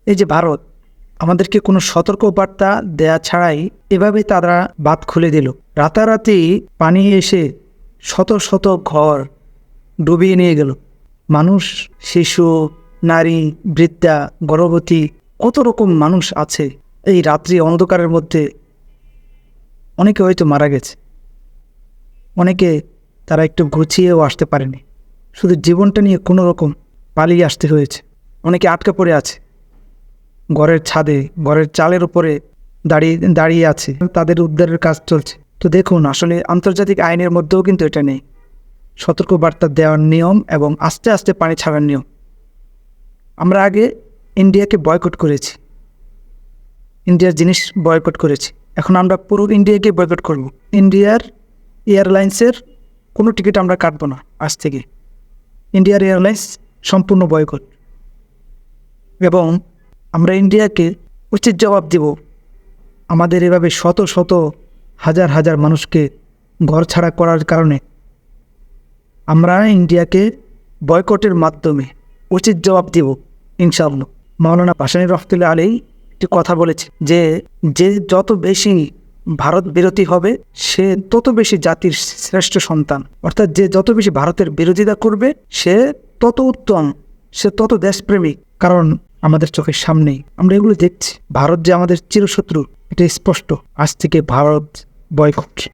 এই যে ভারত আমাদেরকে কোনো সতর্কবার্তা দেয়া ছাড়াই এভাবে তারা বাঁধ খুলে দিল। রাতারাতি পানি এসে শত শত ঘর ডুবিয়ে নিয়ে গেল। মানুষ, শিশু, নারী, বৃদ্ধা, গর্ভবতী, কত রকম মানুষ আছে এই রাত্রি অন্ধকারের মধ্যে। অনেকে হয়তো মারা গেছে, অনেকে তারা একটু গুছিয়েও আসতে পারেনি, শুধু জীবনটা নিয়ে কোনো রকম পালিয়ে আসতে হয়েছে। অনেকে আটকে পড়ে আছে ঘরের ছাদে, ঘরের চালের উপরে দাঁড়িয়ে আছে, তাদের উদ্ধারের কাজ চলছে। তো দেখুন, আসলে আন্তর্জাতিক আইনের মধ্যেও কিন্তু এটা নেই, সতর্কবার্তা দেওয়ার নিয়ম এবং আস্তে আস্তে পানি ছাড়ার নিয়ম। আমরা আগে ইন্ডিয়াকে বয়কট করেছি, ইন্ডিয়ার জিনিস বয়কট করেছি, এখন আমরা পুরো ইন্ডিয়াকে বয়কট করব। ইন্ডিয়ার এয়ারলাইন্সের কোনো টিকিট আমরা কাটবো না আজ থেকে। ইন্ডিয়ার এয়ারলাইন্স সম্পূর্ণ বয়কট। এবং আমরা ইন্ডিয়াকে উচিত জবাব দেব। আমাদের এভাবে শত শত হাজার হাজার মানুষকে ঘর ছাড়া করার কারণে আমরা ইন্ডিয়াকে বয়কটের মাধ্যমে উচিত জবাব দেব ইনশাআল্লাহ। মাওলানা ভাসানী রহমাতুল্লাহ আলাইহি একটি কথা বলেছে যে যত বেশি ভারত বিরোধী হবে সে তত বেশি জাতির শ্রেষ্ঠ সন্তান। অর্থাৎ যে যত বেশি ভারতের বিরোধিতা করবে সে তত উত্তম, সে তত দেশপ্রেমিক। কারণ আমাদের চোখের সামনেই আমরা এগুলো দেখছি। ভারত যে আমাদের চিরশত্রু এটা স্পষ্ট। আজ থেকে ভারত বয়কট।